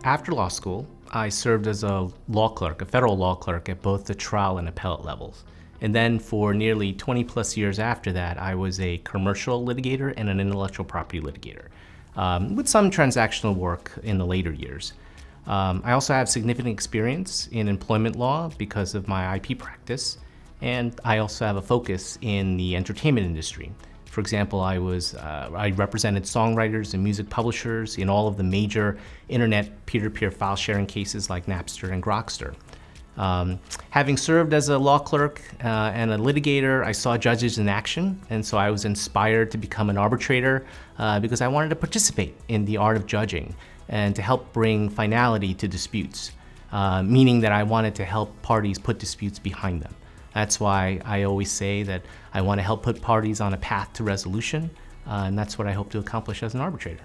After law school, I served as a law clerk, a federal law clerk at both the trial and appellate levels. And then for nearly 20 plus years after that, I was a commercial litigator and an intellectual property litigator, with some transactional work in the later years. I also have significant experience in employment law because of my IP practice, and I also have a focus in the entertainment industry. For example, I represented songwriters and music publishers in all of the major internet peer-to-peer file sharing cases like Napster and Grokster. Having served as a law clerk and a litigator, I saw judges in action, and so I was inspired to become an arbitrator because I wanted to participate in the art of judging and to help bring finality to disputes, meaning that I wanted to help parties put disputes behind them. That's why I always say that I want to help put parties on a path to resolution, and that's what I hope to accomplish as an arbitrator.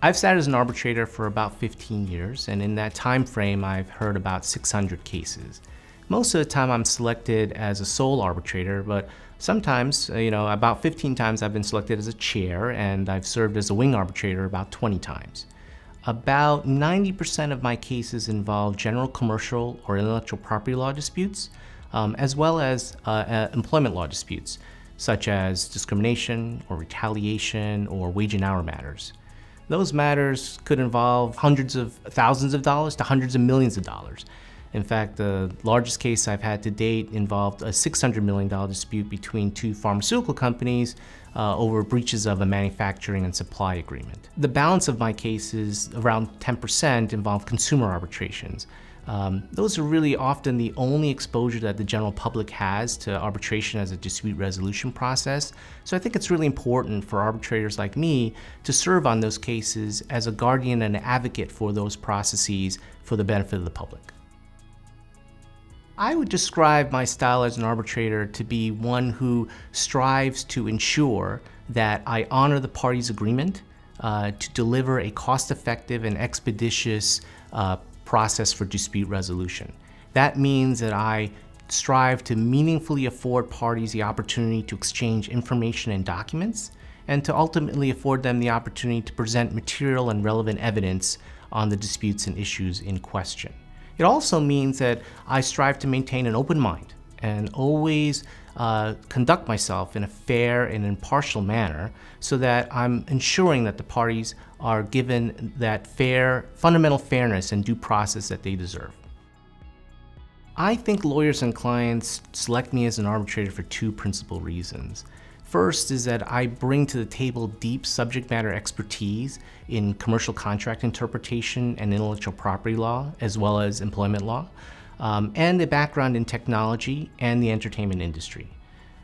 I've sat as an arbitrator for about 15 years, and in that time frame, I've heard about 600 cases. Most of the time, I'm selected as a sole arbitrator, but sometimes, about 15 times I've been selected as a chair, and I've served as a wing arbitrator about 20 times. About 90% of my cases involve general commercial or intellectual property law disputes, as well as employment law disputes, such as discrimination or retaliation or wage and hour matters. Those matters could involve hundreds of thousands of dollars to hundreds of millions of dollars. In fact, the largest case I've had to date involved a $600 million dispute between two pharmaceutical companies over breaches of a manufacturing and supply agreement. The balance of my cases, around 10%, involve consumer arbitrations. Those are really often the only exposure that the general public has to arbitration as a dispute resolution process. So I think it's really important for arbitrators like me to serve on those cases as a guardian and advocate for those processes for the benefit of the public. I would describe my style as an arbitrator to be one who strives to ensure that I honor the parties' agreement to deliver a cost-effective and expeditious process for dispute resolution. That means that I strive to meaningfully afford parties the opportunity to exchange information and documents, and to ultimately afford them the opportunity to present material and relevant evidence on the disputes and issues in question. It also means that I strive to maintain an open mind and always conduct myself in a fair and impartial manner so that I'm ensuring that the parties are given that fundamental fairness and due process that they deserve. I think lawyers and clients select me as an arbitrator for two principal reasons. First is that I bring to the table deep subject matter expertise in commercial contract interpretation and intellectual property law, as well as employment law, and a background in technology and the entertainment industry.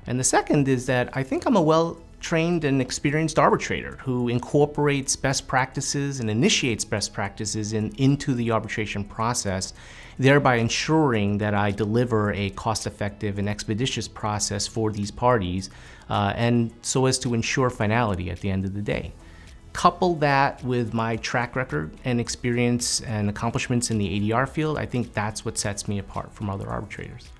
And the second is that I think I'm a well-trained and experienced arbitrator who incorporates best practices and initiates best practices into the arbitration process, thereby ensuring that I deliver a cost-effective and expeditious process for these parties, and so as to ensure finality at the end of the day. Couple that with my track record and experience and accomplishments in the ADR field, I think that's what sets me apart from other arbitrators.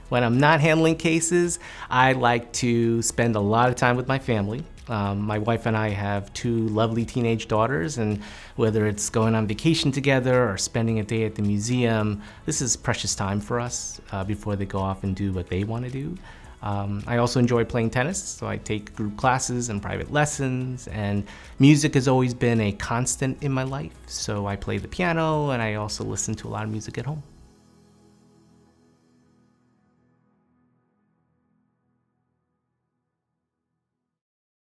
When I'm not handling cases, I like to spend a lot of time with my family. My wife and I have two lovely teenage daughters, and whether it's going on vacation together or spending a day at the museum, this is precious time for us before they go off and do what they want to do. I also enjoy playing tennis, so I take group classes and private lessons, and music has always been a constant in my life, so I play the piano and I also listen to a lot of music at home.